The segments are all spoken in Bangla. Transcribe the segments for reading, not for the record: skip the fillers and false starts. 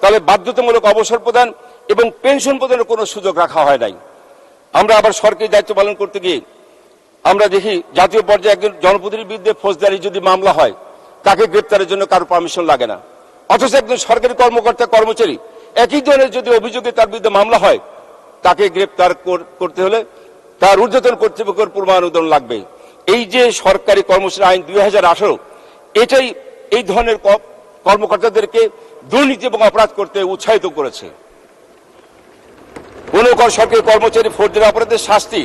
তাহলে বাধ্যতামূলক অবসর প্রদান এবং পেনশন প্রদানের কোনো সুযোগ রাখা হয় নাই। আমরা আবার সরকারি দায়িত্ব পালন করতে গিয়ে আমরা দেখি জাতীয় পর্যায়ে একজন জনপ্রতিনিধির বিরুদ্ধে ফৌজদারি যদি মামলা হয় তাকে গ্রেপ্তারের জন্য কারো পারমিশন লাগে না, অথচ একজন সরকারি কর্মকর্তা কর্মচারী একই ধরনের যদি অভিযোগে তার বিরুদ্ধে মামলা হয় তাকে গ্রেপ্তার করতে হলে তার ঊর্ধ্বতন কর্তৃপক্ষের পূর্বানুমোদন লাগবে। এই যে সরকারি কর্মচারী আইন 2018 এটাই এই ধরনের কর্মকর্তাদেরকে দুর্নীতি এবং অপরাধ করতে উৎসাহিত করেছে। কোন সরকারি কর্মচারী ফৌজদারি অপরাধের শাস্তি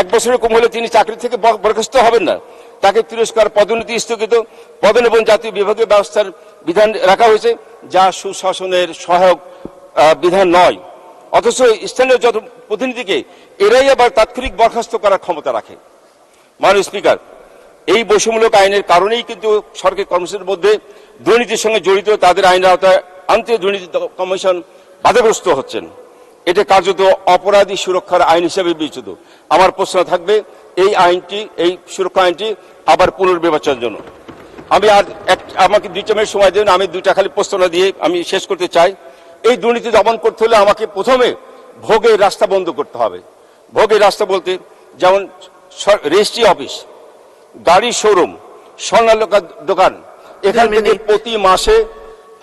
1 বছরের কম হলে তিনি চাকরি থেকে বরখাস্ত হবেন না, তাকে তিরস্কার, পদোন্নতি স্থগিত, পদোন্নতি এবং জাতীয় বিভাগীয় ব্যবস্থার বিধান রাখা হয়েছে, যা সুশাসনের সহায়ক বিধান নয়। অথচ স্থানীয় প্রতিনিধিকে এরাই আবার তাৎক্ষণিক বরখাস্ত করার ক্ষমতা রাখে। মাননীয় স্পিকার, এই বৈষম্যমূলক আইনের কারণেই কিন্তু সরকারি কর্মচারীদের মধ্যে দুর্নীতির সঙ্গে জড়িত তাদের আইনের আওতায় আনতে দুর্নীতি কমিশন বাধাগ্রস্ত হচ্ছেন। এটা কার্যত অপরাধী সুরক্ষার আইন হিসেবে বিবেচিত। আমার প্রশ্ন থাকবে এই আইনটি, এই সুরক্ষা আইনটি আবার পুনর্বিবেচনার জন্য। আমি আর আমাকে 2টা মিনিট সময় দেন, আমি 2টা খালি প্রশ্ন দিয়ে আমি শেষ করতে চাই। এই দুর্নীতি দমন করতে হলে আমাকে প্রথমে ভোগের রাস্তা বন্ধ করতে হবে। ভোগের রাস্তা বলতে যেমন রেজিস্ট্রি অফিস, গাড়ি শোরুম, স্বর্ণালঙ্কা দোকান, এখান থেকে প্রতি মাসে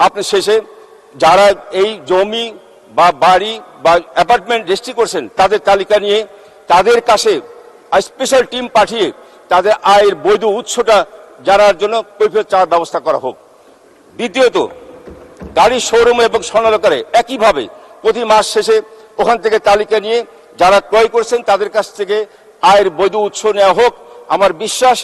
আপনি শেষে যারা এই জমি বা বাড়ি বা অ্যাপার্টমেন্ট রেজিস্ট্রি করছেন তাদের তালিকা নিয়ে তাদের কাছে স্পেশাল টিম পাঠিয়ে তাদের আয়ের বৈধ উৎসটা জানার জন্য কৈফিয়ত চাওয়ার ব্যবস্থা করা হোক। দ্বিতীয়ত, গাড়ি শোরুম এবং স্বর্ণালঙ্কারে একইভাবে প্রতি মাস শেষে ওখান থেকে তালিকা নিয়ে যারা ক্রয় করছেন তাদের কাছ থেকে আয়ের বৈধ উৎস নেওয়া হোক। আমার বিশ্বাস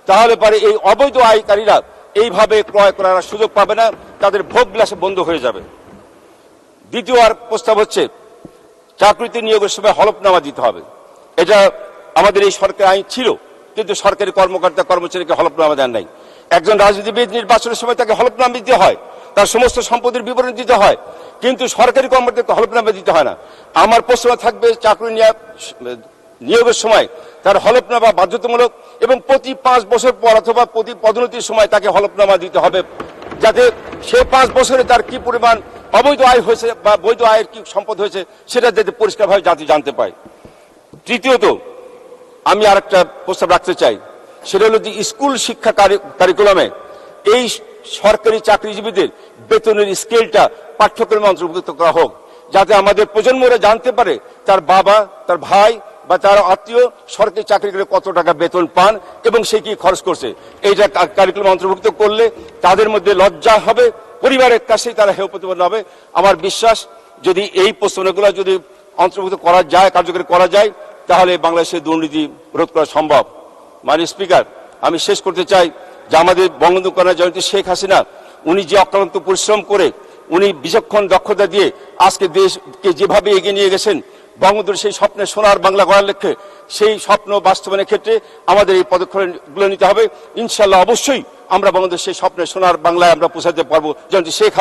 তাহলে পরে এই অবৈধ আয়কারীরা এইভাবে ক্রয় করার সুযোগ পাবে না, তাদের ভোগ বিলাসে বন্ধ হয়ে যাবে। দ্বিতীয় আর প্রস্তাব হচ্ছে চাকরিতে নিয়োগের সময় হলফনামা দিতে হবে। এটা আমাদের এই সরকারি আইন ছিল, কিন্তু সরকারি কর্মকর্তা কর্মচারীকে হলফনামা দেন নাই। একজন রাজনীতিবিদ নির্বাচনের সময় তাকে হলফনামা দিতে হয়, তার সমস্ত সম্পত্তির বিবরণ দিতে হয়, কিন্তু সরকারি কর্মকর্তাকে হলফনামা দিতে হয় না। আমার প্রশ্ন থাকবে চাকরি নিয়োগের সময় তার হলফনামা বাধ্যতামূলক এবং প্রতি 5 বছর পর অথবা প্রতি পদোন্নতির সময় তাকে হলফনামা দিতে হবে, যাতে সে 5 বছরে তার কি পরিমাণ অবৈধ আয় হয়েছে বা বৈধ আয়ের কি সম্পদ হয়েছে সেটা যাতে পরিষ্কারভাবে জাতি জানতে পায়। তৃতীয়ত, আমি আর একটা প্রস্তাব রাখতে চাই, সেটা হলো যে স্কুল শিক্ষা কারিকুলামে এই সরকারি চাকরিজীবীদের বেতনের স্কেলটা পাঠ্যক্রমে অন্তর্ভুক্ত করা হোক, যাতে আমাদের প্রজন্মরা জানতে পারে তার বাবা, তার ভাই বা তার আত্মীয় সরকারি চাকরি করে কত টাকা বেতন পান এবং সে কি খরচ করছে। এইটা কারিকুলাম অন্তর্ভুক্ত করলে তাদের মধ্যে লজ্জা হবে, পরিবারের কাছেই তারা হেয় প্রতিপন্ন হবে। আমার বিশ্বাস যদি এই প্রশ্নগুলো যদি অন্তর্ভুক্ত করা যায়, কার্যকরী করা যায়, তাহলে বাংলাদেশের দুর্নীতি রোধ করা সম্ভব। মাননীয় স্পিকার, আমি শেষ করতে চাই যে আমাদের বঙ্গবন্ধু কন্যা জয়ন্তী শেখ হাসিনা উনি যে অক্লান্ত পরিশ্রম করে উনি বিচক্ষণ দক্ষতা দিয়ে আজকে দেশকে যেভাবে এগিয়ে নিয়ে গেছেন, বঙ্গবন্ধুর সেই স্বপ্নে সোনার বাংলা গড়ার লক্ষ্যে সেই স্বপ্ন বাস্তবায়নের ক্ষেত্রে আমাদের এই পদক্ষেপগুলো নিতে হবে। ইনশাআল্লাহ অবশ্যই আমরা বঙ্গবন্ধুর সেই স্বপ্নে সোনার বাংলায় আমরা পৌঁছাতে পারবো। জয়ন্তী শেখ